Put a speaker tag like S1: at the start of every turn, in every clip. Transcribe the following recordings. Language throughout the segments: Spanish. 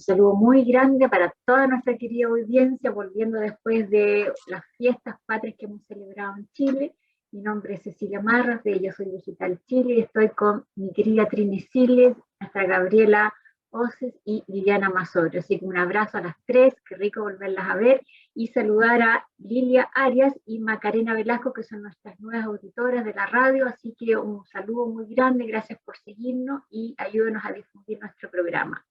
S1: saludo muy grande para toda nuestra querida audiencia, volviendo después de las fiestas patrias que hemos celebrado en Chile. Mi nombre es Cecilia Marras, de Yo Soy Digital Chile, y estoy con mi querida Trini Siles, nuestra Gabriela Oces y Liliana Mazorio. Así que un abrazo a las tres, qué rico volverlas a ver, y saludar a Lilia Arias y Macarena Velasco, que son nuestras nuevas auditoras de la radio. Así que un saludo muy grande, gracias por seguirnos y ayúdenos a difundir nuestro programa.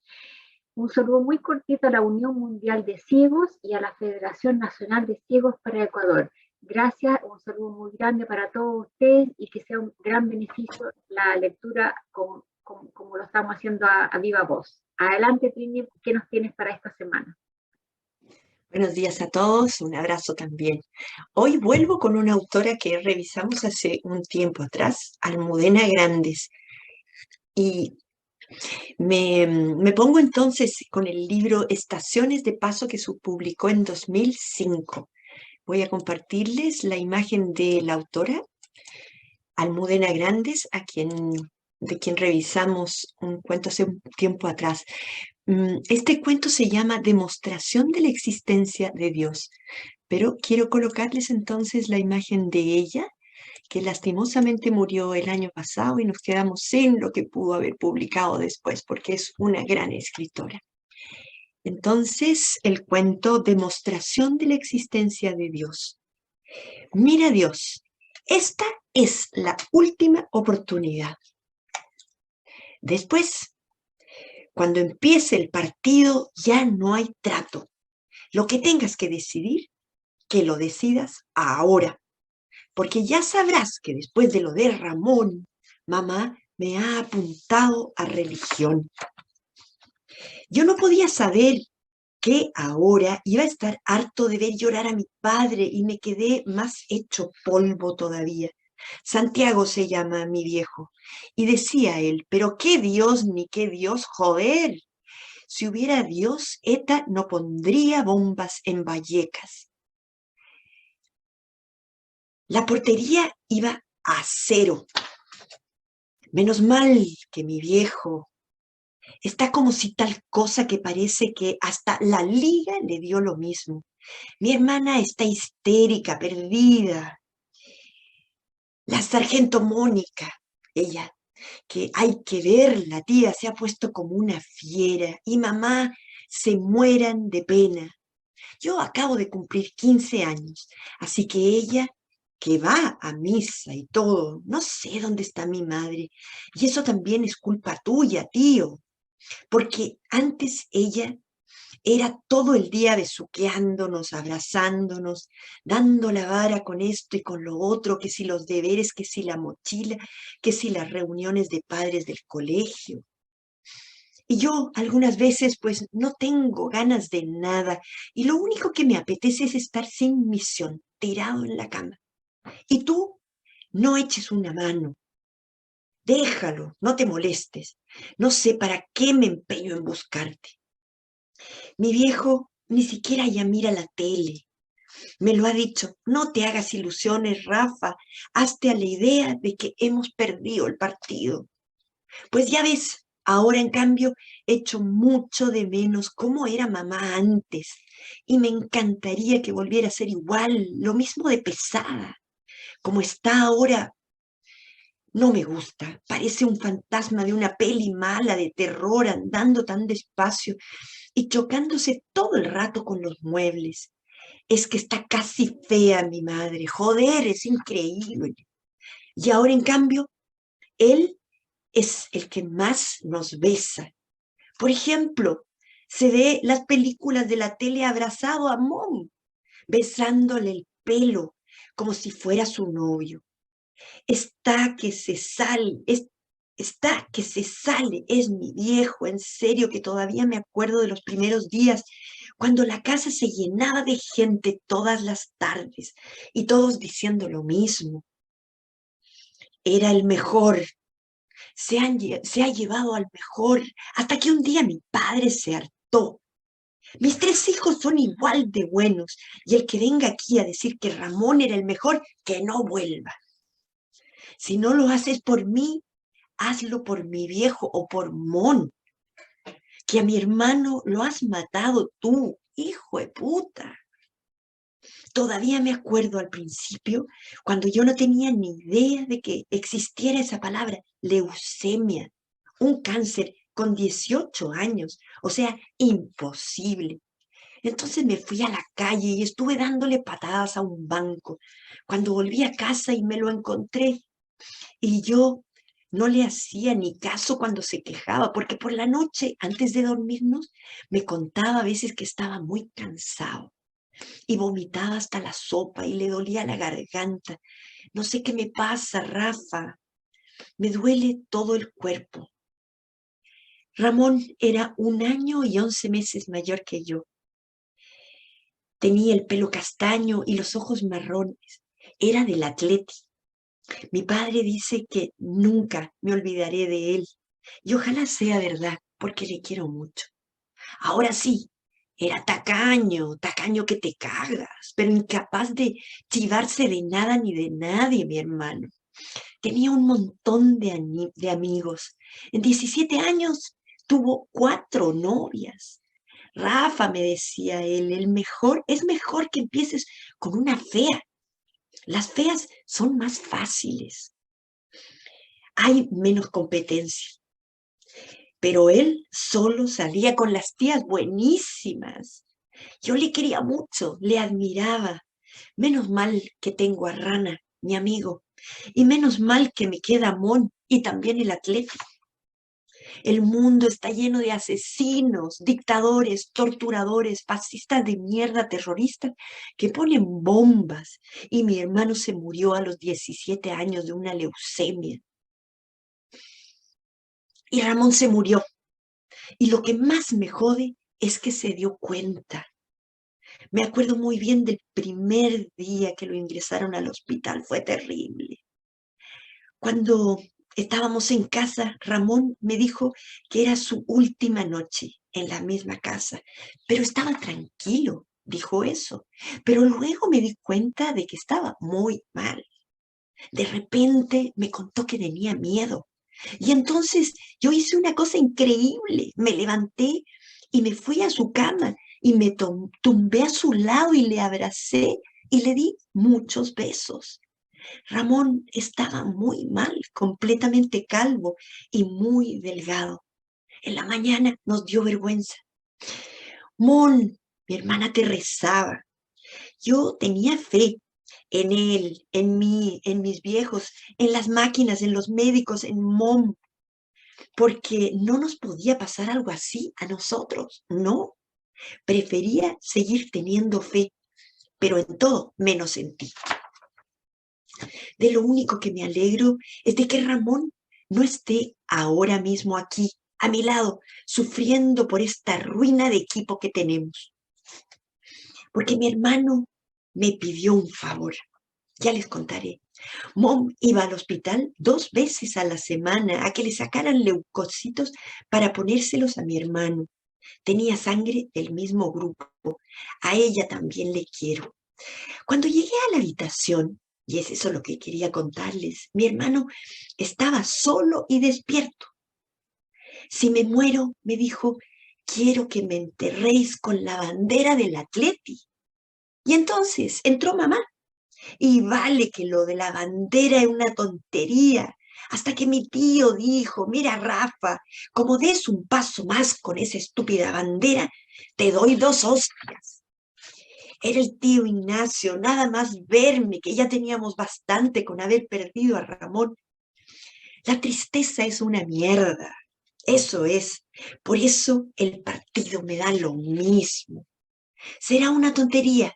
S1: Un saludo muy cortito a la Unión Mundial de Ciegos y a la Federación Nacional de Ciegos para Ecuador. Gracias, un saludo muy grande para todos ustedes y que sea un gran beneficio la lectura como lo estamos haciendo a viva voz. Adelante, Trini, ¿qué nos tienes para esta semana?
S2: Buenos días a todos, un abrazo también. Hoy vuelvo con una autora que revisamos hace un tiempo atrás, Almudena Grandes, y me pongo entonces con el libro Estaciones de Paso que se publicó en 2005. Voy a compartirles la imagen de la autora, Almudena Grandes, de quien revisamos un cuento hace un tiempo atrás. Este cuento se llama Demostración de la existencia de Dios, pero quiero colocarles entonces la imagen de ella, que lastimosamente murió el año pasado y nos quedamos sin lo que pudo haber publicado después, porque es una gran escritora. Entonces, el cuento Demostración de la existencia de Dios. Mira Dios, esta es la última oportunidad. Después, cuando empiece el partido, ya no hay trato. Lo que tengas que decidir, que lo decidas ahora, porque ya sabrás que después de lo de Ramón, mamá me ha apuntado a religión. Yo no podía saber que ahora iba a estar harto de ver llorar a mi padre y me quedé más hecho polvo todavía. Santiago se llama mi viejo. Y decía él, pero qué Dios ni qué Dios, joder. Si hubiera Dios, ETA no pondría bombas en Vallecas. La portería iba a cero. Menos mal que mi viejo está como si tal cosa que parece que hasta la liga le dio lo mismo. Mi hermana está histérica, perdida. La sargento Mónica, ella, que hay que verla, tía, se ha puesto como una fiera y mamá se mueran de pena. Yo acabo de cumplir 15 años, así que ella, que va a misa y todo, no sé dónde está mi madre. Y eso también es culpa tuya, tío, porque antes ella era todo el día besuqueándonos, abrazándonos, dando la vara con esto y con lo otro, que si los deberes, que si la mochila, que si las reuniones de padres del colegio. Y yo algunas veces pues no tengo ganas de nada y lo único que me apetece es estar sin misión, tirado en la cama. Y tú no eches una mano, déjalo, no te molestes. No sé para qué me empeño en buscarte. Mi viejo ni siquiera ya mira la tele. Me lo ha dicho, no te hagas ilusiones, Rafa, hazte a la idea de que hemos perdido el partido. Pues ya ves, ahora en cambio echo mucho de menos cómo era mamá antes y me encantaría que volviera a ser igual, lo mismo de pesada. Como está ahora, no me gusta, parece un fantasma de una peli mala de terror andando tan despacio y chocándose todo el rato con los muebles. Es que está casi fea mi madre, joder, es increíble. Y ahora en cambio, él es el que más nos besa. Por ejemplo, se ve las películas de la tele abrazado a Mom, besándole el pelo como si fuera su novio. Está que se sale, está que se sale, es mi viejo, en serio, que todavía me acuerdo de los primeros días, cuando la casa se llenaba de gente todas las tardes y todos diciendo lo mismo. Era el mejor, se ha llevado al mejor, hasta que un día mi padre se hartó. Mis tres hijos son igual de buenos, y el que venga aquí a decir que Ramón era el mejor, que no vuelva. Si no lo haces por mí, hazlo por mi viejo o por Mon. que a mi hermano lo has matado tú, hijo de puta. Todavía me acuerdo al principio, cuando yo no tenía ni idea de que existiera esa palabra, leucemia, un cáncer con 18 años, o sea, imposible. Entonces me fui a la calle y estuve dándole patadas a un banco. Cuando volví a casa y me lo encontré, y yo no le hacía ni caso cuando se quejaba, porque por la noche, antes de dormirnos, me contaba a veces que estaba muy cansado y vomitaba hasta la sopa y le dolía la garganta. No sé qué me pasa, Rafa. Me duele todo el cuerpo. Ramón era 1 año y 11 meses mayor que yo. Tenía el pelo castaño y los ojos marrones. Era del Atleti. Mi padre dice que nunca me olvidaré de él. Y ojalá sea verdad, porque le quiero mucho. Ahora sí, era tacaño, tacaño que te cagas, pero incapaz de chivarse de nada ni de nadie, mi hermano. Tenía un montón de amigos. En 17 años tuvo 4 novias. Rafa, me decía él, es mejor que empieces con una fea. Las feas son más fáciles. Hay menos competencia. Pero él solo salía con las tías buenísimas. Yo le quería mucho, le admiraba. Menos mal que tengo a Rana, mi amigo, y menos mal que me queda Mon y también el Atlético. El mundo está lleno de asesinos, dictadores, torturadores, fascistas de mierda, terroristas, que ponen bombas. Y mi hermano se murió a los 17 años de una leucemia. Y Ramón se murió. Y lo que más me jode es que se dio cuenta. Me acuerdo muy bien del primer día que lo ingresaron al hospital. Fue terrible. Cuando estábamos en casa, Ramón me dijo que era su última noche en la misma casa, pero estaba tranquilo, dijo eso. Pero luego me di cuenta de que estaba muy mal. De repente me contó que tenía miedo. Y entonces yo hice una cosa increíble. Me levanté y me fui a su cama y me tumbé a su lado y le abracé y le di muchos besos. Ramón estaba muy mal, completamente calvo y muy delgado. En la mañana nos dio vergüenza. Mon, mi hermana te rezaba. Yo tenía fe en él, en mí, en mis viejos, en las máquinas, en los médicos, en Mom, porque no nos podía pasar algo así a nosotros, no. Prefería seguir teniendo fe, pero en todo menos en ti. De lo único que me alegro es de que Ramón no esté ahora mismo aquí, a mi lado, sufriendo por esta ruina de equipo que tenemos. Porque mi hermano me pidió un favor. Ya les contaré. Mom iba al hospital 2 veces a la semana a que le sacaran leucocitos para ponérselos a mi hermano. Tenía sangre del mismo grupo. A ella también le quiero. Cuando llegué a la habitación, y es eso lo que quería contarles, mi hermano estaba solo y despierto. Si me muero, me dijo, quiero que me enterréis con la bandera del Atleti. Y entonces entró mamá. Y vale que lo de la bandera es una tontería. Hasta que mi tío dijo, mira Rafa, como des un paso más con esa estúpida bandera, te doy 2 hostias. Era el tío Ignacio, nada más verme, que ya teníamos bastante con haber perdido a Ramón. La tristeza es una mierda, eso es. Por eso el partido me da lo mismo. Será una tontería,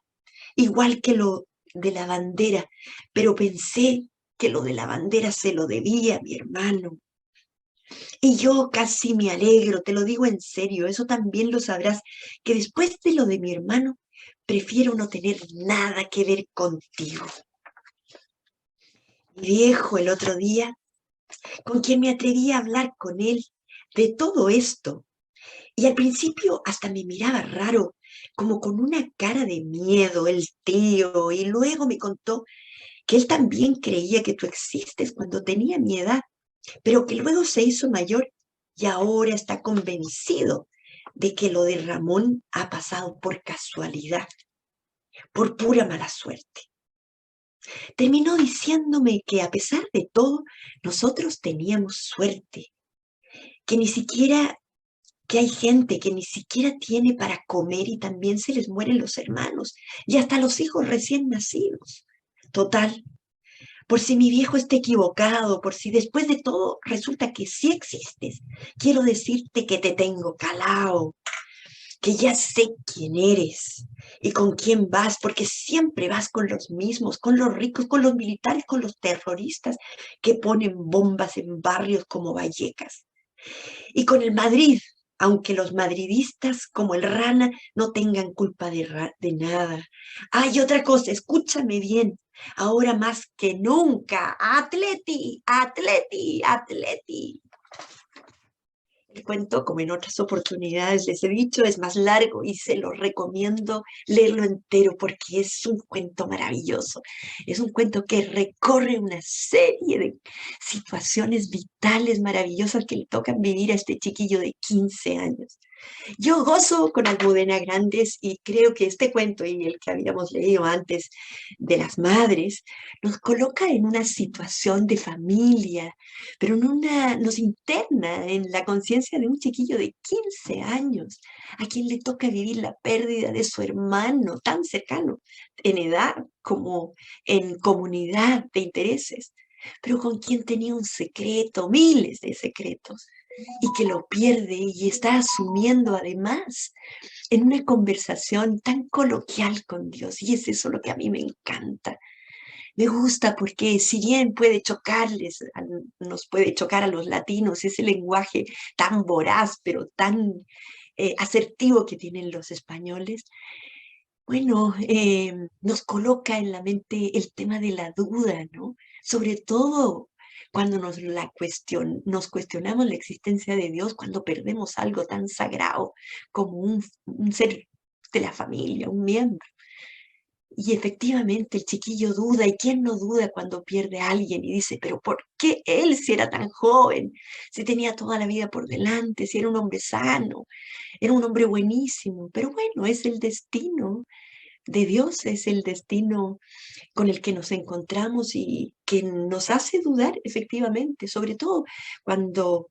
S2: igual que lo de la bandera, pero pensé que lo de la bandera se lo debía a mi hermano. Y yo casi me alegro, te lo digo en serio, eso también lo sabrás, que después de lo de mi hermano, prefiero no tener nada que ver contigo. Mi viejo el otro día, con quien me atreví a hablar con él de todo esto, y al principio hasta me miraba raro, como con una cara de miedo el tío, y luego me contó que él también creía que tú existes cuando tenía mi edad, pero que luego se hizo mayor y ahora está convencido de que lo de Ramón ha pasado por casualidad, por pura mala suerte. Terminó diciéndome que a pesar de todo, nosotros teníamos suerte, que ni siquiera, que hay gente que ni siquiera tiene para comer y también se les mueren los hermanos y hasta los hijos recién nacidos. Total, por si mi viejo está equivocado, por si después de todo resulta que sí existes, quiero decirte que te tengo calao, que ya sé quién eres y con quién vas, porque siempre vas con los mismos, con los ricos, con los militares, con los terroristas que ponen bombas en barrios como Vallecas. Y con el Madrid, aunque los madridistas como el Rana no tengan culpa de nada. Hay otra cosa, escúchame bien, ahora más que nunca, Atleti, Atleti, Atleti. El cuento, como en otras oportunidades les he dicho, es más largo y se lo recomiendo leerlo entero porque es un cuento maravilloso. Es un cuento que recorre una serie de situaciones vitales maravillosas que le tocan vivir a este chiquillo de 15 años. Yo gozo con Almudena Grandes y creo que este cuento y el que habíamos leído antes de las madres nos coloca en una situación de familia, pero nos interna en la conciencia de un chiquillo de 15 años a quien le toca vivir la pérdida de su hermano tan cercano en edad como en comunidad de intereses, pero con quien tenía un secreto, miles de secretos y que lo pierde y está asumiendo además en una conversación tan coloquial con Dios. Y es eso lo que a mí me encanta. Me gusta porque si bien puede chocarles, nos puede chocar a los latinos, ese lenguaje tan voraz, pero tan asertivo que tienen los españoles, bueno, nos coloca en la mente el tema de la duda, ¿no? Sobre todo cuando nos cuestionamos la existencia de Dios, cuando perdemos algo tan sagrado como un ser de la familia, un miembro. Y efectivamente el chiquillo duda, ¿y quién no duda cuando pierde a alguien y dice, pero ¿por qué él si era tan joven, si tenía toda la vida por delante, si era un hombre sano, era un hombre buenísimo? Pero bueno, es el destino de Dios, es el destino con el que nos encontramos y que nos hace dudar efectivamente, sobre todo cuando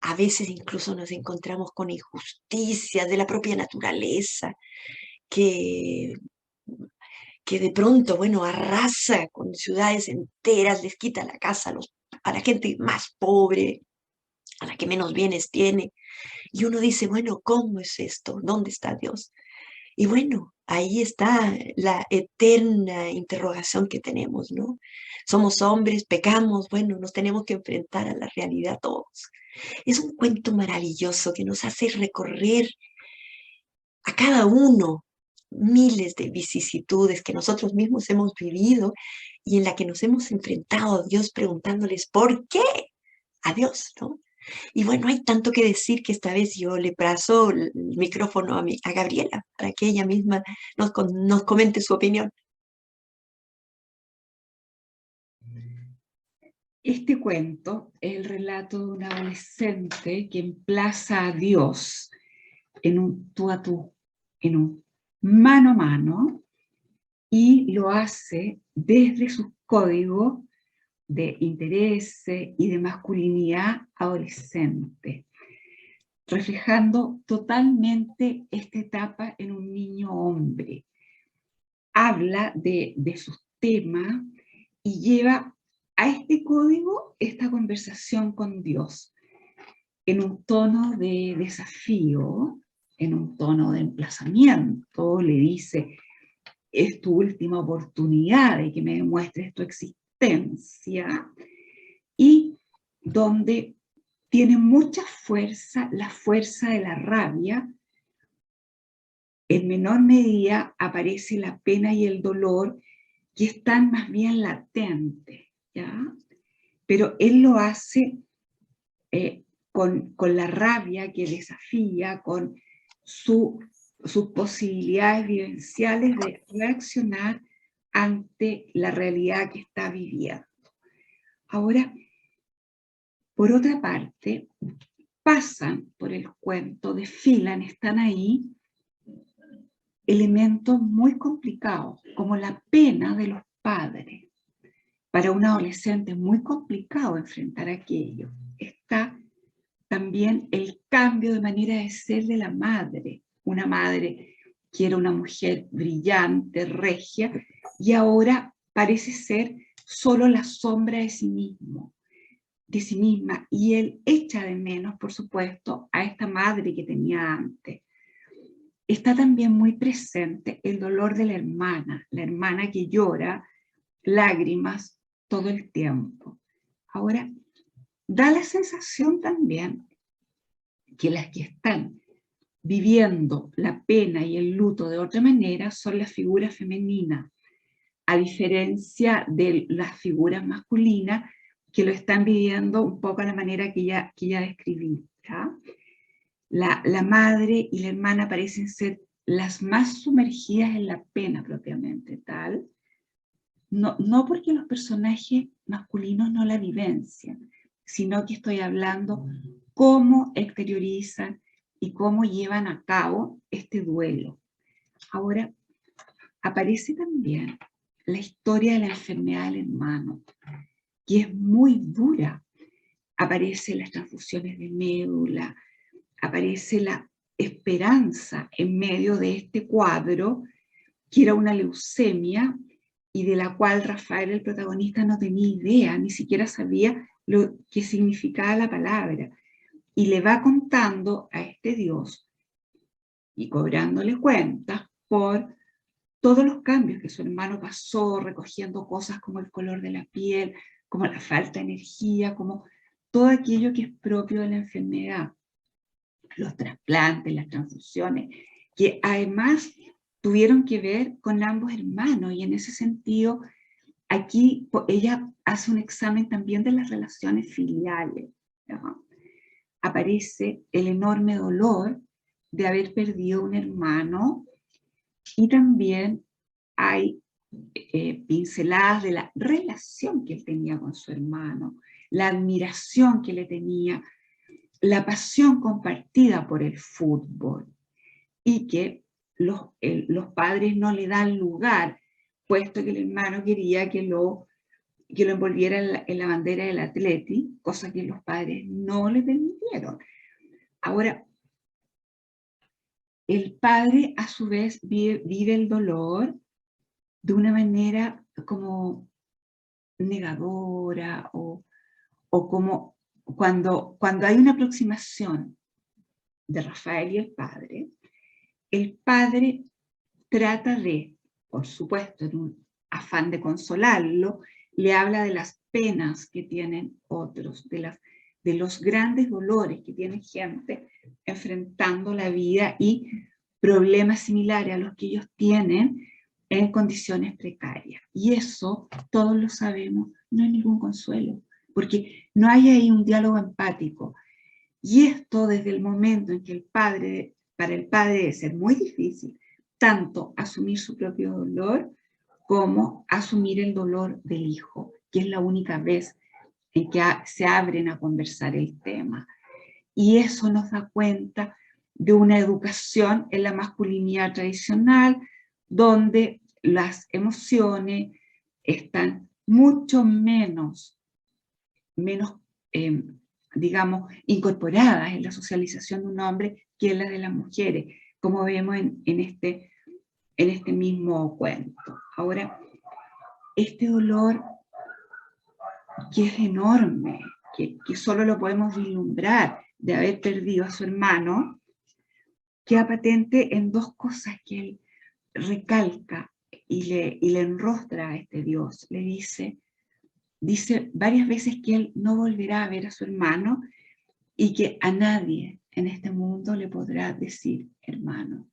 S2: a veces incluso nos encontramos con injusticias de la propia naturaleza, que, que de pronto, bueno, arrasa con ciudades enteras, les quita la casa a la gente más pobre, a la que menos bienes tiene. Y uno dice, bueno, ¿cómo es esto? ¿Dónde está Dios? Y bueno, ahí está la eterna interrogación que tenemos, ¿no? Somos hombres, pecamos, bueno, nos tenemos que enfrentar a la realidad todos. Es un cuento maravilloso que nos hace recorrer a cada uno miles de vicisitudes que nosotros mismos hemos vivido y en la que nos hemos enfrentado a Dios preguntándoles, ¿por qué? A Dios, ¿no? Y bueno, hay tanto que decir que esta vez yo le paso el micrófono a Gabriela para que ella misma nos comente su opinión.
S3: Este cuento es el relato de un adolescente que emplaza a Dios en un tú a tú, en un mano a mano, y lo hace desde su código de intereses y de masculinidad adolescente, reflejando totalmente esta etapa en un niño hombre. Habla de sus temas y lleva a este código esta conversación con Dios en un tono de desafío, en un tono de emplazamiento. Le dice, es tu última oportunidad de que me demuestres tu existencia, y donde tiene mucha fuerza, la fuerza de la rabia. En menor medida aparece la pena y el dolor, que están más bien latentes, ¿ya? Pero él lo hace con la rabia que desafía, con sus posibilidades vivenciales de reaccionar ante la realidad que está viviendo. Ahora, por otra parte, pasan por el cuento, desfilan, están ahí, elementos muy complicados, como la pena de los padres. Para un adolescente es muy complicado enfrentar aquello. Está también el cambio de manera de ser de la madre. Una madre que era una mujer brillante, regia, y ahora parece ser solo la sombra de sí mismo, de sí misma. Y él echa de menos, por supuesto, a esta madre que tenía antes. Está también muy presente el dolor de la hermana que llora lágrimas todo el tiempo. Ahora, da la sensación también que las que están viviendo la pena y el luto de otra manera son las figuras femeninas, a diferencia de las figuras masculinas que lo están viviendo un poco a la manera que ya describí. ¿Ya? La madre y la hermana parecen ser las más sumergidas en la pena propiamente tal, no porque los personajes masculinos no la vivencian, sino que estoy hablando cómo exteriorizan y cómo llevan a cabo este duelo. Ahora, aparece también la historia de la enfermedad del hermano, que es muy dura. Aparecen las transfusiones de médula, aparece la esperanza en medio de este cuadro, que era una leucemia, y de la cual Rafael, el protagonista, no tenía idea, ni siquiera sabía lo que significaba la palabra. Y le va contando a este Dios y cobrándole cuentas por todos los cambios que su hermano pasó, recogiendo cosas como el color de la piel, como la falta de energía, como todo aquello que es propio de la enfermedad. Los trasplantes, las transfusiones, que además tuvieron que ver con ambos hermanos, y en ese sentido, aquí ella hace un examen también de las relaciones filiales. ¿No? Aparece el enorme dolor de haber perdido un hermano, y también hay pinceladas de la relación que él tenía con su hermano, la admiración que le tenía, la pasión compartida por el fútbol, y que los padres no le dan lugar, puesto que el hermano quería que lo envolviera en la bandera del Atleti, cosa que los padres no le permitieron. Ahora, el padre a su vez vive el dolor de una manera como negadora, o como cuando hay una aproximación de Rafael y el padre trata de, por supuesto, en un afán de consolarlo, le habla de las penas que tienen otros, de los grandes dolores que tiene gente enfrentando la vida y problemas similares a los que ellos tienen en condiciones precarias. Y eso, todos lo sabemos, no es ningún consuelo, porque no hay ahí un diálogo empático. Y esto desde el momento en que para el padre debe ser muy difícil, tanto asumir su propio dolor como asumir el dolor del hijo, que es la única vez en que se abren a conversar el tema. Y eso nos da cuenta de una educación en la masculinidad tradicional, donde las emociones están mucho menos digamos, incorporadas en la socialización de un hombre que en la de las mujeres, como vemos en este mismo cuento. Ahora, este dolor que es enorme, que solo lo podemos vislumbrar de haber perdido a su hermano, queda patente en dos cosas que él recalca y le enrostra a este Dios. Le dice varias veces que él no volverá a ver a su hermano, y que a nadie en este mundo le podrá decir hermano,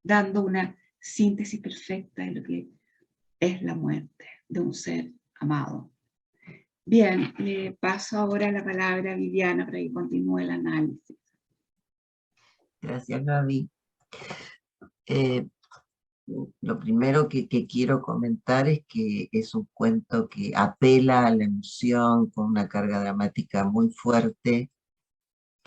S3: dando una síntesis perfecta de lo que es la muerte de un ser amado. Bien, le paso ahora la palabra a Viviana para que continúe el análisis.
S4: Gracias, Gaby. Lo primero que quiero comentar es que es un cuento que apela a la emoción con una carga dramática muy fuerte,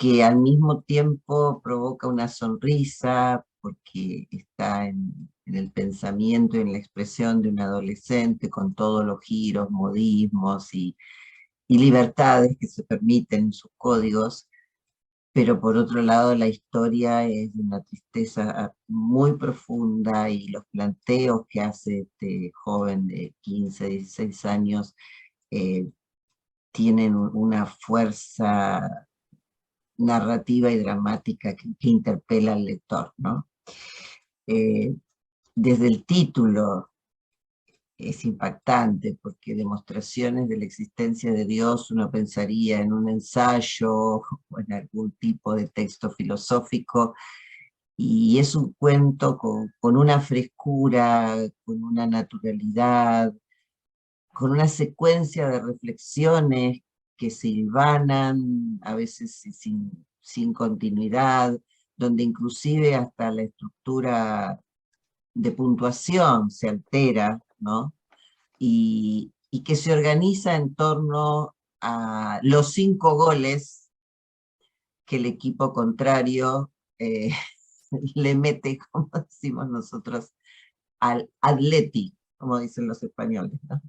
S4: que al mismo tiempo provoca una sonrisa, porque está en el pensamiento y en la expresión de un adolescente con todos los giros, modismos y libertades que se permiten en sus códigos, pero por otro lado la historia es de una tristeza muy profunda y los planteos que hace este joven de 15, 16 años tienen una fuerza narrativa y dramática que interpela al lector, ¿no? Desde el título es impactante, porque demostraciones de la existencia de Dios uno pensaría en un ensayo o en algún tipo de texto filosófico, y es un cuento con una frescura, con una naturalidad, con una secuencia de reflexiones que se hilvanan, a veces sin continuidad, donde inclusive hasta la estructura de puntuación se altera, ¿no? Y que se organiza en torno a los 5 goles que el equipo contrario eh, le mete, como decimos nosotros, al Atleti, como dicen los españoles, ¿no?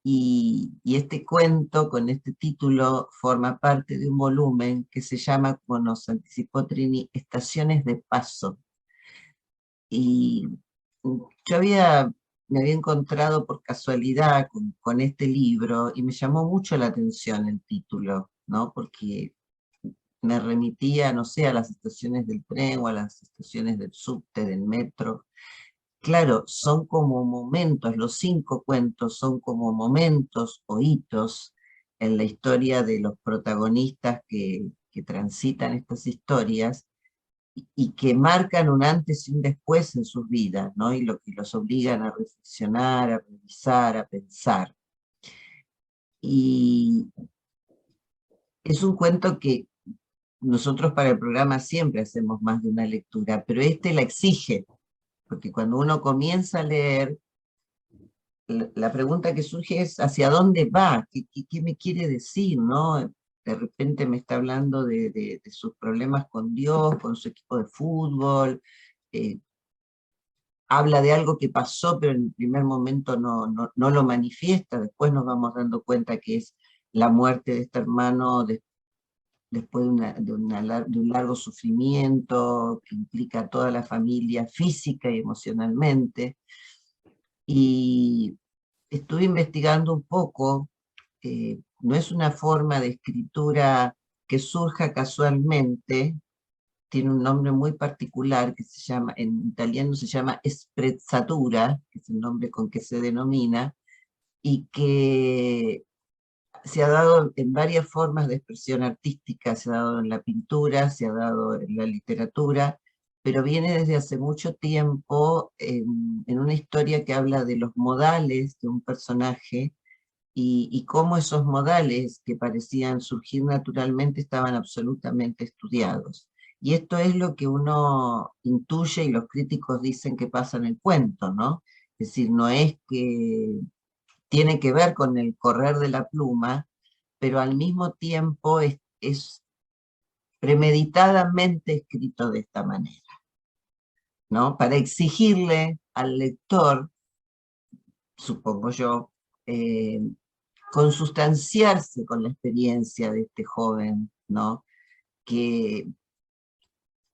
S4: Y este cuento, con este título, forma parte de un volumen que se llama, como nos anticipó Trini, Estaciones de Paso. Y yo me había encontrado por casualidad con este libro y me llamó mucho la atención el título, ¿no? Porque me remitía, no sé, a las estaciones del tren o a las estaciones del subte, del metro. Claro, son como momentos, los 5 cuentos son como momentos o hitos en la historia de los protagonistas que transitan estas historias y que marcan un antes y un después en sus vidas, ¿no? Y lo que los obligan a reflexionar, a revisar, a pensar. Y es un cuento que nosotros para el programa siempre hacemos más de una lectura, pero este la exige, porque cuando uno comienza a leer, la pregunta que surge es ¿hacia dónde va? ¿Qué me quiere decir, no? De repente me está hablando de sus problemas con Dios, con su equipo de fútbol, habla de algo que pasó, pero en el primer momento no lo manifiesta, después nos vamos dando cuenta que es la muerte de este hermano después de un largo sufrimiento que implica a toda la familia física y emocionalmente. Y estuve investigando un poco, no es una forma de escritura que surja casualmente, tiene un nombre muy particular que se llama, en italiano se llama sprezzatura, que es el nombre con que se denomina, y que se ha dado en varias formas de expresión artística, se ha dado en la pintura, se ha dado en la literatura, pero viene desde hace mucho tiempo en una historia que habla de los modales de un personaje y cómo esos modales que parecían surgir naturalmente estaban absolutamente estudiados. Y esto es lo que uno intuye y los críticos dicen que pasa en el cuento, ¿no? Es decir, no es que tiene que ver con el correr de la pluma, pero al mismo tiempo es premeditadamente escrito de esta manera, ¿no? Para exigirle al lector, supongo yo, eh, consustanciarse con la experiencia de este joven, ¿no? Que,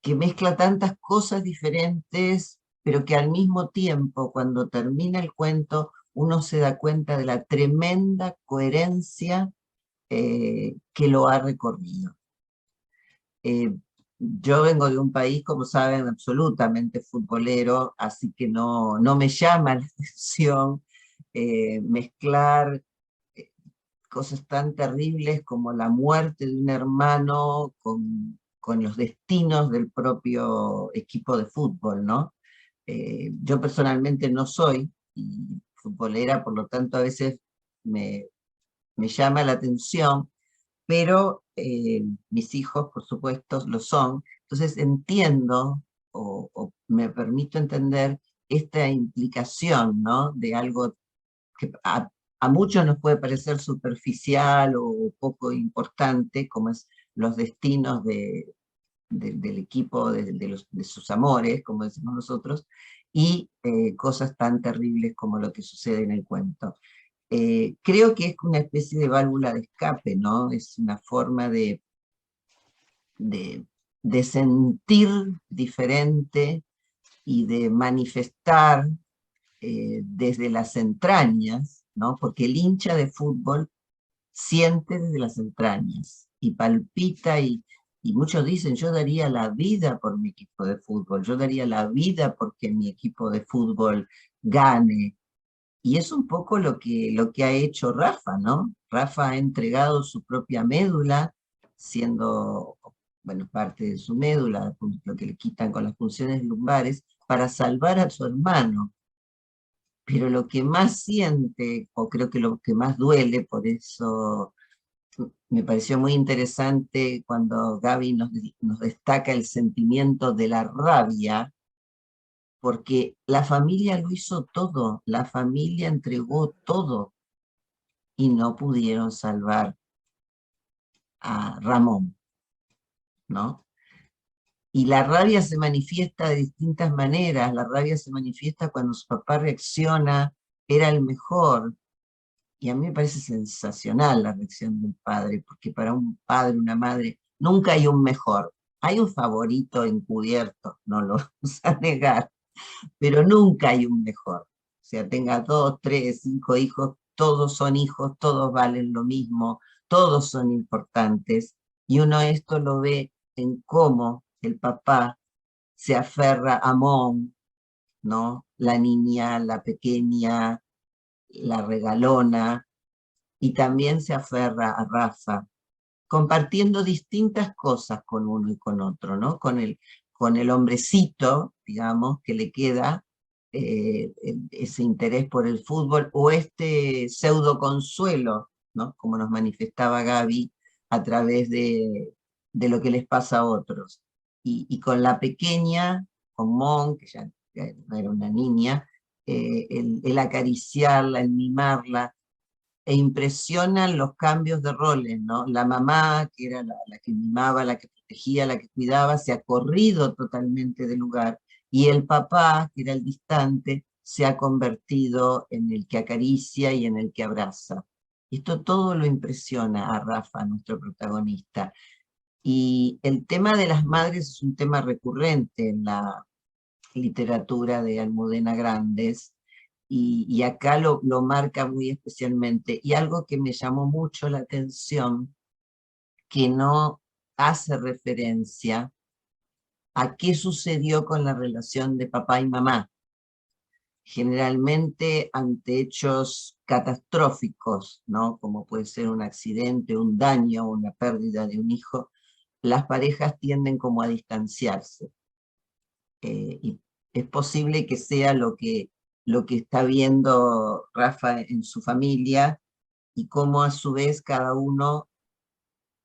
S4: que mezcla tantas cosas diferentes, pero que al mismo tiempo, cuando termina el cuento, uno se da cuenta de la tremenda coherencia que lo ha recorrido. Yo vengo de un país, como saben, absolutamente futbolero, así que no me llama la atención mezclar cosas tan terribles como la muerte de un hermano con los destinos del propio equipo de fútbol, ¿no? Yo personalmente no soy futbolera, por lo tanto a veces me llama la atención, pero mis hijos, por supuesto, lo son. Entonces entiendo, o me permito entender esta implicación, ¿no? De algo que a muchos nos puede parecer superficial o poco importante, como es los destinos del equipo, de sus amores, como decimos nosotros, y cosas tan terribles como lo que sucede en el cuento. Creo que es una especie de válvula de escape, ¿no? Es una forma de sentir diferente y de manifestar desde las entrañas, ¿no? Porque el hincha de fútbol siente desde las entrañas y palpita y muchos dicen, yo daría la vida por mi equipo de fútbol, yo daría la vida porque mi equipo de fútbol gane. Y es un poco lo que ha hecho Rafa, ¿no? Rafa ha entregado su propia médula, siendo, bueno, parte de su médula, lo que le quitan con las funciones lumbares, para salvar a su hermano. Pero lo que más siente, o creo que lo que más duele, por eso me pareció muy interesante cuando Gaby nos destaca el sentimiento de la rabia, porque la familia lo hizo todo, la familia entregó todo, y no pudieron salvar a Ramón, ¿no? Y la rabia se manifiesta de distintas maneras, la rabia se manifiesta cuando su papá reacciona, era el mejor, y a mí me parece sensacional la reacción del padre, porque para un padre, una madre, nunca hay un mejor. Hay un favorito encubierto, no lo vamos a negar, pero nunca hay un mejor. O sea, tenga 2, 3, 5 hijos, todos valen lo mismo, todos son importantes, y uno esto lo ve en cómo el papá se aferra a Mon, ¿no? La niña, la pequeña, la regalona, y también se aferra a Rafa, compartiendo distintas cosas con uno y con otro, ¿no? Con el hombrecito, digamos, que le queda ese interés por el fútbol, o este pseudo consuelo, ¿no? Como nos manifestaba Gaby, a través de lo que les pasa a otros. Y con la pequeña, con Mon, que ya no era una niña, el acariciarla, el mimarla, e impresionan los cambios de roles, ¿no? La mamá, que era la que mimaba, la que protegía, la que cuidaba, se ha corrido totalmente del lugar, y el papá, que era el distante, se ha convertido en el que acaricia y en el que abraza. Esto todo lo impresiona a Rafa, nuestro protagonista. Y el tema de las madres es un tema recurrente en la literatura de Almudena Grandes, y acá lo marca muy especialmente. Y algo que me llamó mucho la atención, que no hace referencia a qué sucedió con la relación de papá y mamá. Generalmente ante hechos catastróficos, ¿no? Como puede ser un accidente, un daño, una pérdida de un hijo, las parejas tienden como a distanciarse. Y es posible que sea lo que está viendo Rafa en su familia, y cómo a su vez cada uno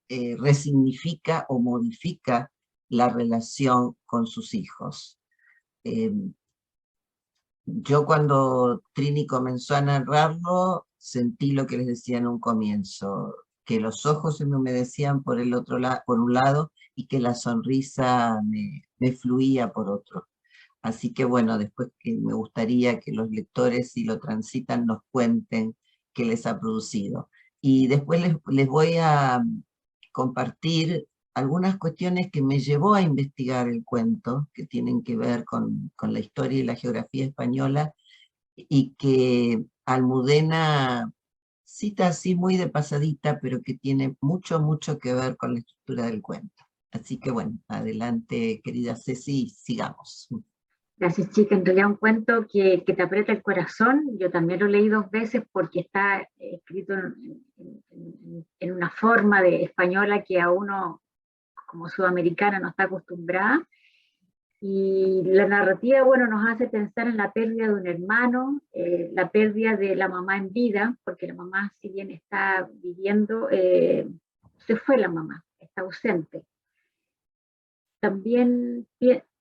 S4: resignifica o modifica la relación con sus hijos. Yo cuando Trini comenzó a narrarlo, sentí lo que les decía en un comienzo, que los ojos se me humedecían por por un lado, y que la sonrisa me fluía por otro. Así que bueno, después que me gustaría que los lectores, si lo transitan, nos cuenten qué les ha producido. Y después les voy a compartir algunas cuestiones que me llevó a investigar el cuento, que tienen que ver con la historia y la geografía española, y que Almudena cita así muy de pasadita, pero que tiene mucho, mucho que ver con la estructura del cuento. Así que bueno, adelante, querida Ceci, sigamos.
S1: Gracias, chica. En realidad un cuento que te aprieta el corazón. Yo también lo leí 2 veces porque está escrito en una forma de española que a uno, como sudamericana, no está acostumbrada. Y la narrativa, bueno, nos hace pensar en la pérdida de un hermano, la pérdida de la mamá en vida, porque la mamá, si bien está viviendo, se fue la mamá, está ausente. También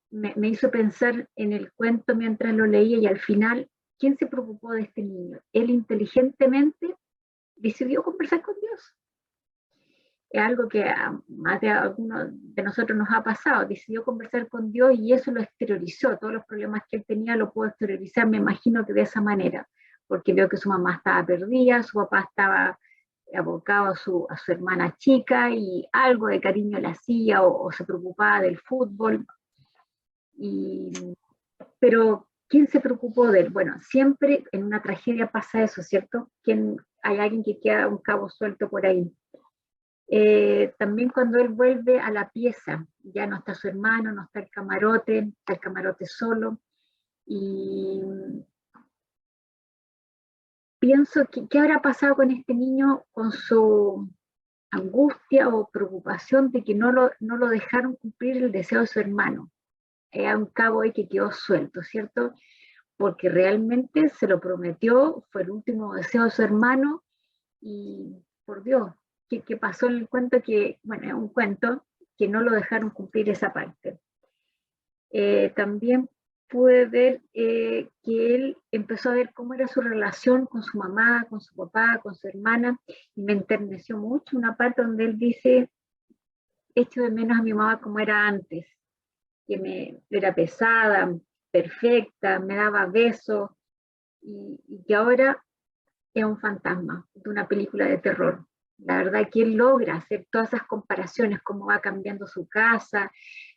S1: me hizo pensar en el cuento mientras lo leía, y al final, ¿quién se preocupó de este niño? Él inteligentemente decidió conversar con Dios. Es algo que a más de algunos de nosotros nos ha pasado. Decidió conversar con Dios y eso lo exteriorizó. Todos los problemas que él tenía lo pudo exteriorizar, me imagino que de esa manera, porque vio que su mamá estaba perdida, su papá estaba abocado a su hermana chica y algo de cariño le hacía o se preocupaba del fútbol. Pero ¿quién se preocupó de él? Bueno, siempre en una tragedia pasa eso, ¿cierto? Hay alguien que queda un cabo suelto por ahí. También cuando él vuelve a la pieza, ya no está su hermano, no está el camarote solo, y pienso que qué habrá pasado con este niño, con su angustia o preocupación de que no lo dejaron cumplir el deseo de su hermano. Hay un cabo ahí que quedó suelto, ¿cierto? Porque realmente se lo prometió, fue el último deseo de su hermano, y por Dios, que pasó en el cuento que, bueno, es un cuento que no lo dejaron cumplir esa parte. También pude ver que él empezó a ver cómo era su relación con su mamá, con su papá, con su hermana, y me enterneció mucho una parte donde él dice, echo de menos a mi mamá como era antes, que era pesada, perfecta, me daba besos, y que ahora es un fantasma de una película de terror. La verdad que él logra hacer todas esas comparaciones, cómo va cambiando su casa,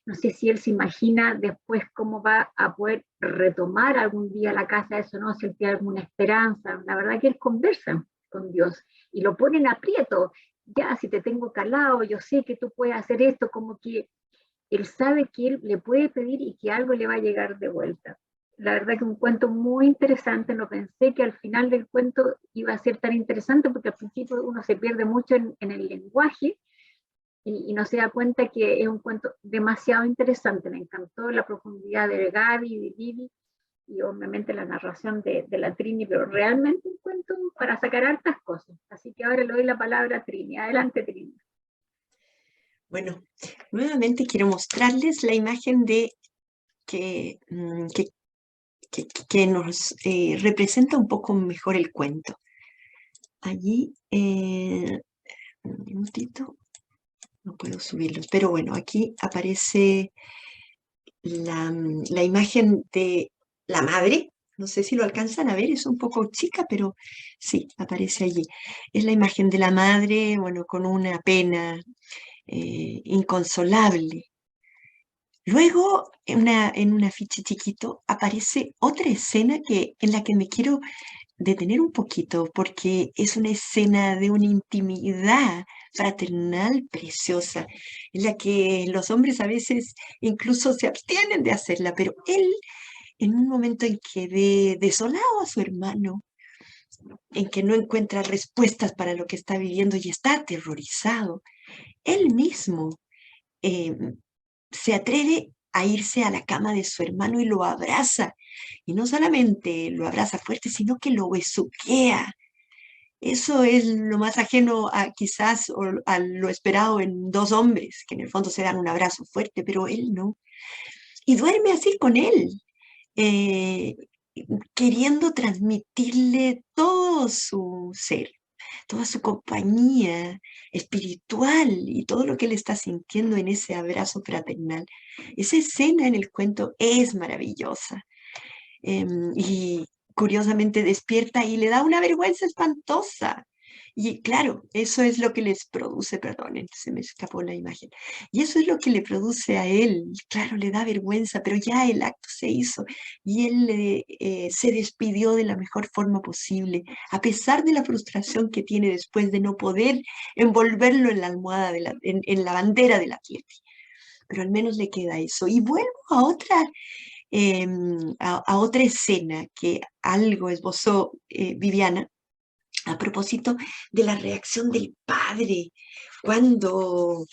S1: no sé si él se imagina después cómo va a poder retomar algún día la casa, eso no, si él tiene alguna esperanza. La verdad que él conversa con Dios y lo pone en aprieto. Ya, si te tengo calado, yo sé que tú puedes hacer esto, como que él sabe que él le puede pedir y que algo le va a llegar de vuelta. La verdad que un cuento muy interesante, no pensé que al final del cuento iba a ser tan interesante, porque al principio uno se pierde mucho en el lenguaje y no se da cuenta que es un cuento demasiado interesante. Me encantó la profundidad de Gaby, de Vivi y obviamente la narración de la Trini, pero realmente un cuento para sacar hartas cosas. Así que ahora le doy la palabra a Trini. Adelante, Trini.
S2: Bueno, nuevamente quiero mostrarles la imagen de que nos representa un poco mejor el cuento. Allí, un minutito, no puedo subirlos, pero bueno, aquí aparece la imagen de la madre. No sé si lo alcanzan a ver, es un poco chica, pero sí, aparece allí. Es la imagen de la madre, bueno, con una pena inconsolable. Luego, en un afiche chiquito, aparece otra escena en la que me quiero detener un poquito, porque es una escena de una intimidad fraternal preciosa, en la que los hombres a veces incluso se abstienen de hacerla, pero él, en un momento en que ve desolado a su hermano, en que no encuentra respuestas para lo que está viviendo y está aterrorizado, él mismo eh, se atreve a irse a la cama de su hermano y lo abraza. Y no solamente lo abraza fuerte, sino que lo besuquea. Eso es lo más ajeno a quizás a lo esperado en dos hombres, que en el fondo se dan un abrazo fuerte, pero él no. Y duerme así con él, eh, queriendo transmitirle todo su ser, toda su compañía espiritual y todo lo que él está sintiendo en ese abrazo fraternal. Esa escena en el cuento es maravillosa. Y curiosamente despierta y le da una vergüenza espantosa. Y claro, eso es lo que les produce, perdonen, se me escapó la imagen. Y eso es lo que le produce a él. Claro, le da vergüenza, pero ya el acto se hizo y él se despidió de la mejor forma posible, a pesar de la frustración que tiene después de no poder envolverlo en la almohada, en la bandera del Atleti. Pero al menos le queda eso. Y vuelvo a otra escena que algo esbozó Viviana a propósito de la reacción del padre cuando,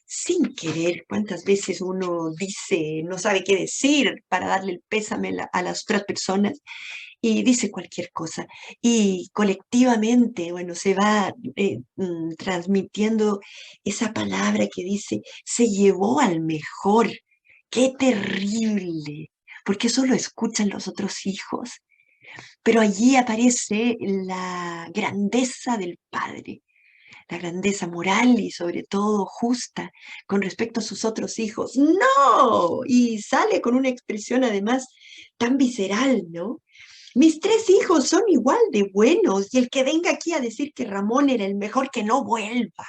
S2: sin querer, cuántas veces uno dice, no sabe qué decir para darle el pésame a las otras personas y dice cualquier cosa. Y colectivamente, bueno, se va transmitiendo esa palabra que dice, se llevó al mejor. ¡Qué terrible! Porque eso lo escuchan los otros hijos. pero allí aparece la grandeza del Padre, la grandeza moral y sobre todo justa con respecto a sus otros hijos. ¡No! Y sale con una expresión además tan visceral, ¿no? Mis 3 hijos son igual de buenos y el que venga aquí a decir que Ramón era el mejor, que no vuelva.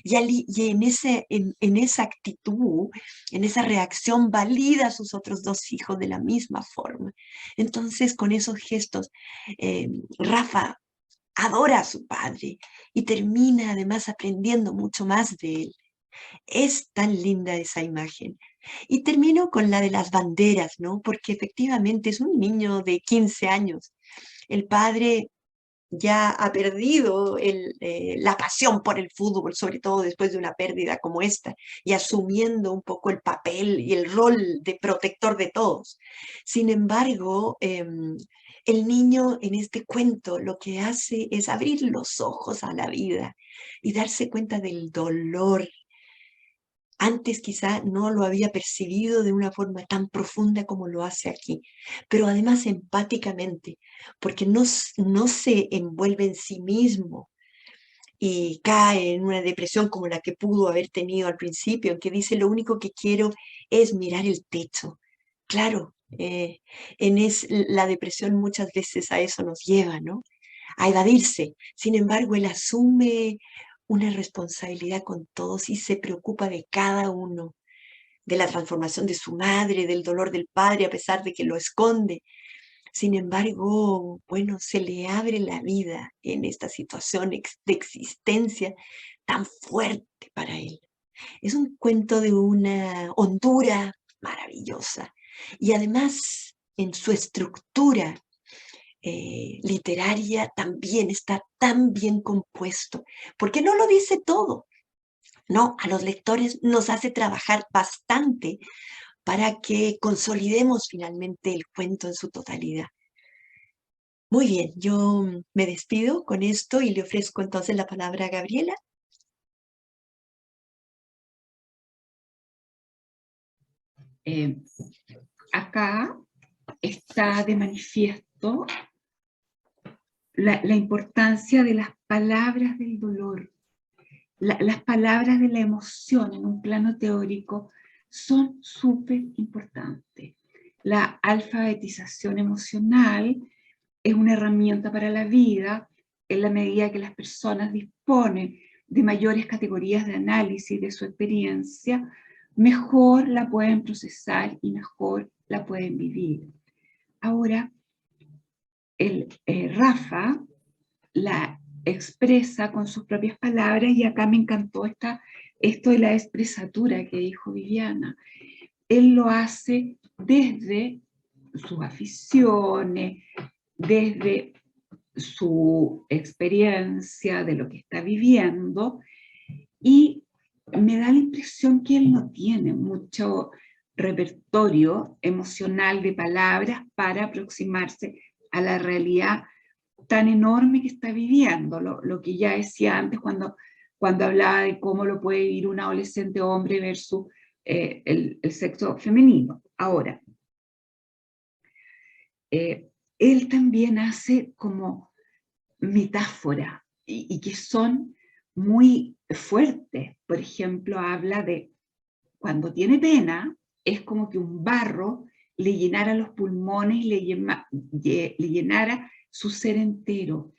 S2: Y en esa actitud, en esa reacción, valida a sus otros 2 hijos de la misma forma. Entonces, con esos gestos, Rafa adora a su padre y termina además aprendiendo mucho más de él. Es tan linda esa imagen. Y termino con la de las banderas, ¿no? Porque efectivamente es un niño de 15 años. El padre ya ha perdido la pasión por el fútbol, sobre todo después de una pérdida como esta, y asumiendo un poco el papel y el rol de protector de todos. Sin embargo, el niño en este cuento lo que hace es abrir los ojos a la vida y darse cuenta del dolor. Antes quizá no lo había percibido de una forma tan profunda como lo hace aquí, pero además empáticamente, porque no se envuelve en sí mismo y cae en una depresión como la que pudo haber tenido al principio, en que dice lo único que quiero es mirar el techo. Claro, la depresión muchas veces a eso nos lleva, ¿no? A evadirse. Sin embargo, él asume una responsabilidad con todos y se preocupa de cada uno, de la transformación de su madre, del dolor del padre, a pesar de que lo esconde. Sin embargo, bueno, se le abre la vida en esta situación de existencia tan fuerte para él. Es un cuento de una hondura maravillosa y además en su estructura literaria también está tan bien compuesto, porque no lo dice todo. No, a los lectores nos hace trabajar bastante para que consolidemos finalmente el cuento en su totalidad. Muy bien, yo me despido con esto y le ofrezco entonces la palabra a Gabriela.
S3: Acá está de manifiesto la importancia de las palabras del dolor. Las palabras de la emoción en un plano teórico son súper importantes. La alfabetización emocional es una herramienta para la vida en la medida que las personas disponen de mayores categorías de análisis de su experiencia, mejor la pueden procesar y mejor la pueden vivir. Ahora, Rafa la expresa con sus propias palabras y acá me encantó esto de la expresatura que dijo Viviana. Él lo hace desde sus aficiones, desde su experiencia de lo que está viviendo y me da la impresión que él no tiene mucho repertorio emocional de palabras para aproximarse a la realidad tan enorme que está viviendo, lo que ya decía antes cuando hablaba de cómo lo puede vivir un adolescente hombre versus el sexo femenino. Ahora, él también hace como metáforas y que son muy fuertes. Por ejemplo, habla de cuando tiene pena, es como que un barro le llenara los pulmones, le llenara su ser entero.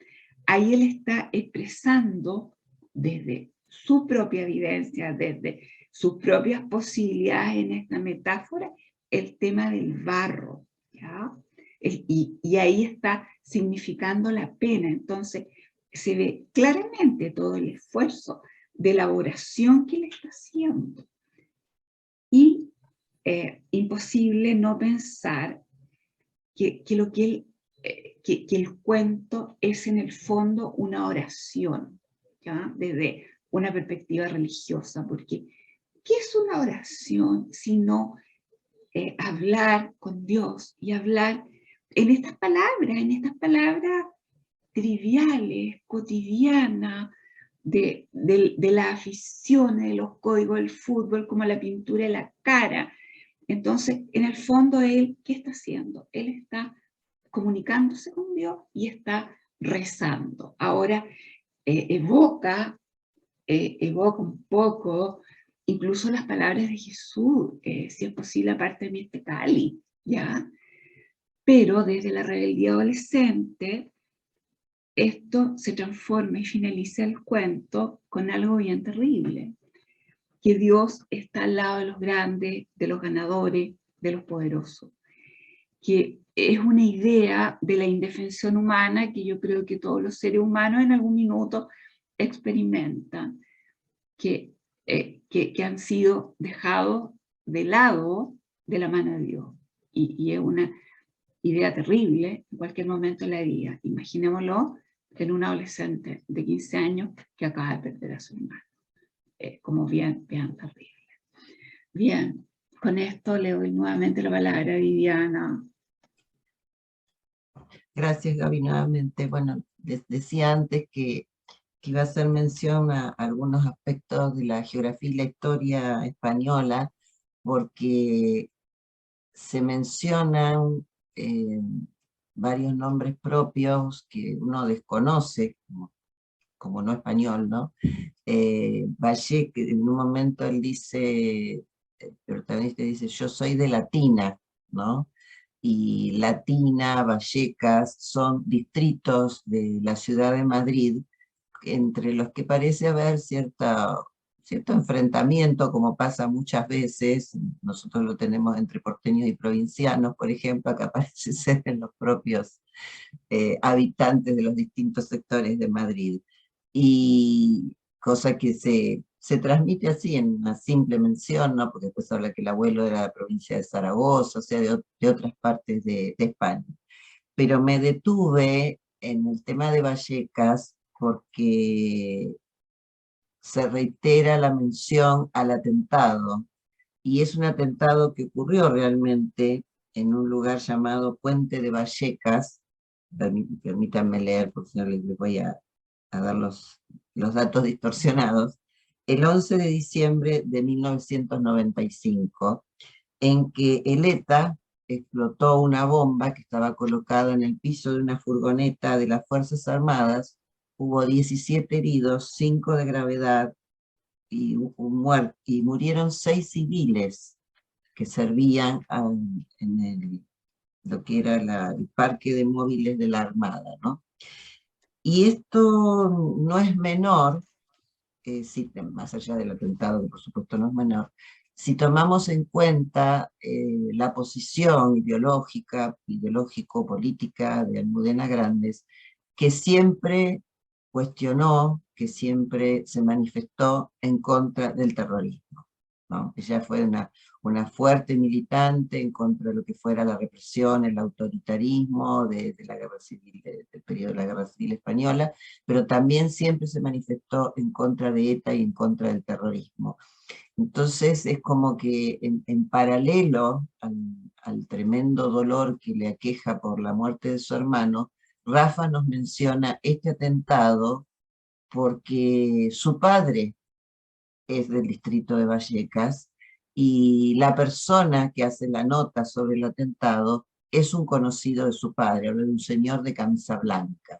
S3: Ahí él está expresando desde su propia vivencia, desde sus propias posibilidades en esta metáfora, el tema del barro, ¿ya? Y ahí está significando la pena. Entonces, se ve claramente todo el esfuerzo de elaboración que él está haciendo. Y imposible no pensar que el cuento es en el fondo una oración, ¿ya? Desde una perspectiva religiosa, porque ¿qué es una oración sino hablar con Dios y hablar en estas palabras triviales, cotidianas, de las aficiones, de los códigos del fútbol, como la pintura de la cara? Entonces, en el fondo, él, ¿qué está haciendo? Él está comunicándose con Dios y está rezando. Ahora evoca un poco incluso las palabras de Jesús, si es posible, aparte de mi cáliz, ¿ya? Pero desde la rebeldía adolescente, esto se transforma y finaliza el cuento con algo bien terrible, que Dios está al lado de los grandes, de los ganadores, de los poderosos, que es una idea de la indefensión humana que yo creo que todos los seres humanos en algún minuto experimentan, que han sido dejados de lado de la mano de Dios. Y es una idea terrible en cualquier momento de la vida. Imaginémoslo en un adolescente de 15 años que acaba de perder a su hermano. Como bien terrible. Bien, con esto le doy nuevamente la palabra a Viviana.
S4: Gracias, Gaby, nuevamente. Bueno, decía antes que iba a hacer mención a algunos aspectos de la geografía y la historia española, porque se mencionan varios nombres propios que uno desconoce, como no español, ¿no? Valle, que en un momento él dice, el protagonista dice, yo soy de Latina, ¿no? Y Latina, Vallecas, son distritos de la ciudad de Madrid, entre los que parece haber cierto enfrentamiento, como pasa muchas veces. Nosotros lo tenemos entre porteños y provincianos, por ejemplo, acá parece ser en los propios habitantes de los distintos sectores de Madrid. Y cosa que se transmite así en una simple mención, ¿no? Porque después habla que el abuelo era de la provincia de Zaragoza, o sea, de otras partes de España. Pero me detuve en el tema de Vallecas porque se reitera la mención al atentado, y es un atentado que ocurrió realmente en un lugar llamado Puente de Vallecas. Permítanme leer, porque si no les voy a dar los datos distorsionados. El 11 de diciembre de 1995, en que el ETA explotó una bomba que estaba colocada en el piso de una furgoneta de las Fuerzas Armadas. Hubo 17 heridos, 5 de gravedad y murieron 6 civiles que servían en lo que era el parque de móviles de la Armada, ¿no? Y esto no es menor, sí, más allá del atentado, que por supuesto no es menor, si tomamos en cuenta la posición ideológico-política de Almudena Grandes, que siempre cuestionó, que siempre se manifestó en contra del terrorismo, ¿no? Ella fue una fuerte militante en contra de lo que fuera la represión, el autoritarismo de la guerra civil, del periodo de la Guerra Civil Española, pero también siempre se manifestó en contra de ETA y en contra del terrorismo. Entonces es como que en paralelo al tremendo dolor que le aqueja por la muerte de su hermano, Rafa nos menciona este atentado porque su padre es del distrito de Vallecas, y la persona que hace la nota sobre el atentado es un conocido de su padre, habla de un señor de camisa blanca.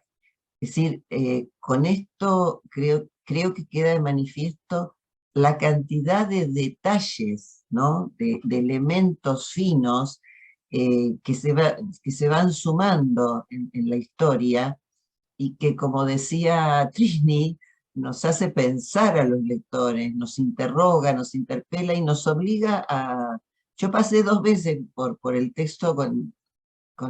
S4: Es decir, con esto creo que queda de manifiesto la cantidad de detalles, ¿no? de elementos finos que se van sumando en la historia, y que, como decía Trisni, nos hace pensar a los lectores, nos interroga, nos interpela y nos obliga a... Yo pasé 2 veces por el texto con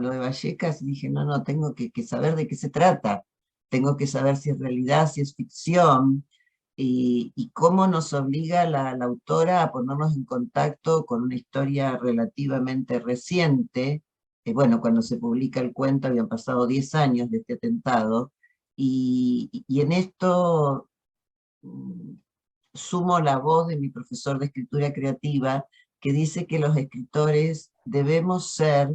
S4: lo de Vallecas y dije, no, tengo que saber de qué se trata, tengo que saber si es realidad, si es ficción, y cómo nos obliga la autora a ponernos en contacto con una historia relativamente reciente. Bueno, cuando se publica el cuento habían pasado 10 años de este atentado, y en esto sumo la voz de mi profesor de escritura creativa, que dice que los escritores debemos ser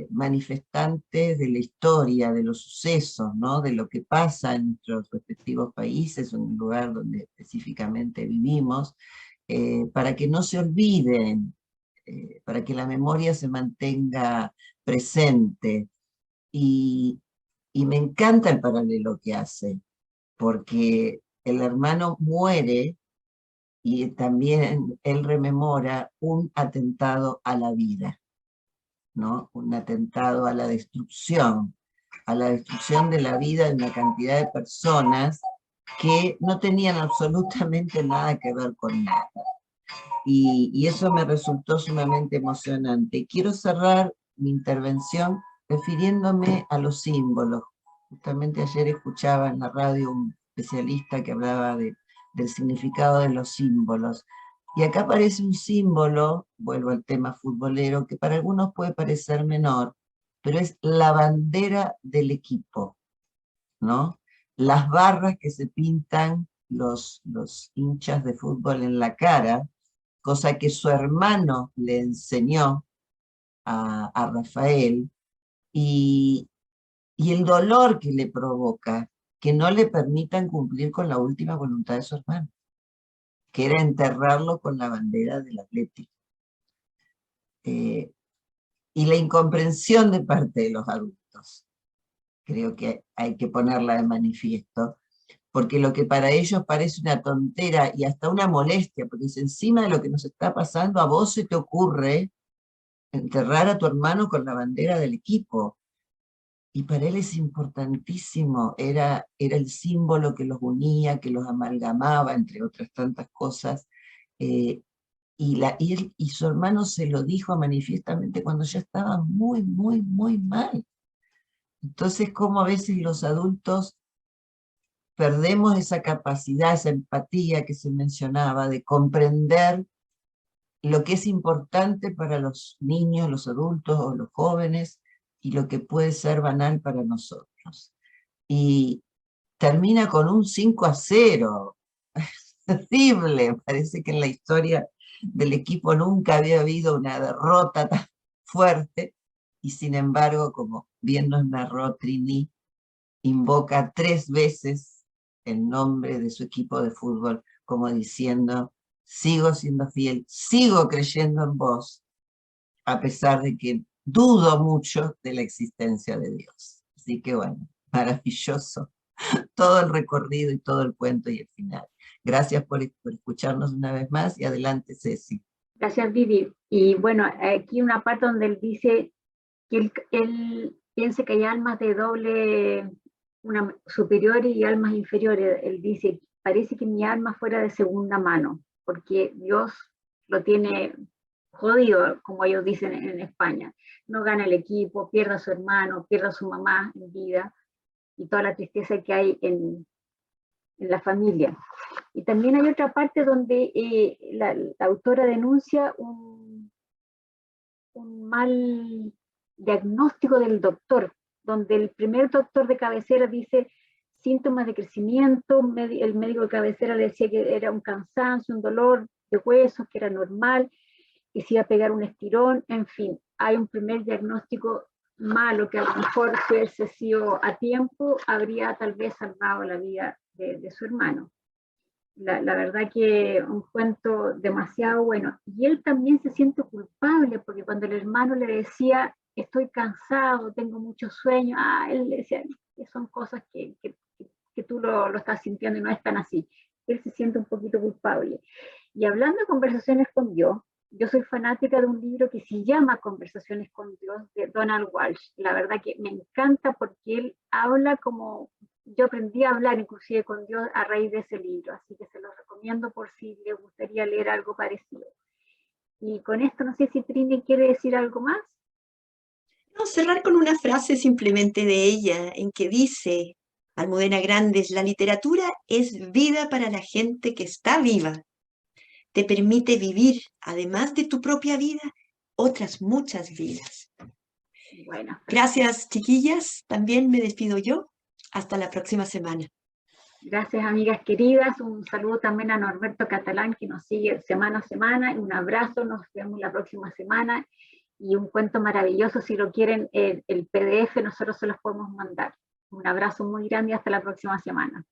S4: manifestantes de la historia, de los sucesos, ¿no? De lo que pasa en nuestros respectivos países, en el lugar donde específicamente vivimos, para que no se olviden, para que la memoria se mantenga presente. Y me encanta el paralelo que hace, porque el hermano muere y también él rememora un atentado a la vida, ¿no? Un atentado a la destrucción de la vida de una cantidad de personas que no tenían absolutamente nada que ver con nada. Y eso me resultó sumamente emocionante. Quiero cerrar mi intervención refiriéndome a los símbolos. Justamente ayer escuchaba en la radio un especialista que hablaba del significado de los símbolos. Y acá aparece un símbolo, vuelvo al tema futbolero, que para algunos puede parecer menor, pero es la bandera del equipo, ¿no? Las barras que se pintan los hinchas de fútbol en la cara, cosa que su hermano le enseñó a Rafael, y el dolor que le provoca que no le permitan cumplir con la última voluntad de su hermano, que era enterrarlo con la bandera del Atlético. Y la incomprensión de parte de los adultos, creo que hay que ponerla de manifiesto, porque lo que para ellos parece una tontera y hasta una molestia, porque es encima de lo que nos está pasando, a vos se te ocurre enterrar a tu hermano con la bandera del equipo. Y para él es importantísimo, era el símbolo que los unía, que los amalgamaba, entre otras tantas cosas, y su hermano se lo dijo manifiestamente cuando ya estaba muy, muy, muy mal. Entonces, como a veces los adultos perdemos esa capacidad, esa empatía que se mencionaba, de comprender lo que es importante para los niños, los adultos o los jóvenes, y lo que puede ser banal para nosotros. Y termina con un 5-0. Es terrible, parece que en la historia del equipo nunca había habido una derrota tan fuerte, y sin embargo, como bien nos narró Trini, invoca 3 veces el nombre de su equipo de fútbol, como diciendo, sigo siendo fiel, sigo creyendo en vos, a pesar de que dudo mucho de la existencia de Dios. Así que bueno, maravilloso todo el recorrido y todo el cuento y el final. Gracias por escucharnos una vez más, y adelante, Ceci.
S1: Gracias, Vivi. Y bueno, aquí una parte donde él dice que él piensa que hay almas de doble, una superiores y almas inferiores. Él dice, parece que mi alma fuera de segunda mano, porque Dios lo tiene jodido, como ellos dicen en España. No gana el equipo, pierde a su hermano, pierde a su mamá en vida, y toda la tristeza que hay en la familia. Y también hay otra parte donde la autora denuncia un mal diagnóstico del doctor, donde el primer doctor de cabecera dice síntomas de crecimiento, el médico de cabecera le decía que era un cansancio, un dolor de huesos, que era normal, que se iba a pegar un estirón, en fin, hay un primer diagnóstico malo que a lo mejor si hubiese sido a tiempo, habría tal vez salvado la vida de su hermano. La verdad que un cuento demasiado bueno. Y él también se siente culpable, porque cuando el hermano le decía, estoy cansado, tengo mucho sueño, él le decía, que son cosas que tú lo estás sintiendo y no es tan así. Él se siente un poquito culpable. Y hablando de conversaciones con Dios, yo soy fanática de un libro que se llama Conversaciones con Dios, de Donald Walsh. La verdad que me encanta porque él habla como yo aprendí a hablar inclusive con Dios a raíz de ese libro, así que se lo recomiendo por si le gustaría leer algo parecido. Y con esto no sé si Trini quiere decir algo más.
S2: No, cerrar con una frase simplemente de ella, en que dice, Almudena Grandes, la literatura es vida para la gente que está viva. Te permite vivir, además de tu propia vida, otras muchas vidas.
S1: Bueno.
S2: Gracias, chiquillas. También me despido yo. Hasta la próxima semana.
S1: Gracias, amigas queridas. Un saludo también a Norberto Catalán, que nos sigue semana a semana. Un abrazo, nos vemos la próxima semana. Y un cuento maravilloso, si lo quieren, el PDF, nosotros se los podemos mandar. Un abrazo muy grande y hasta la próxima semana.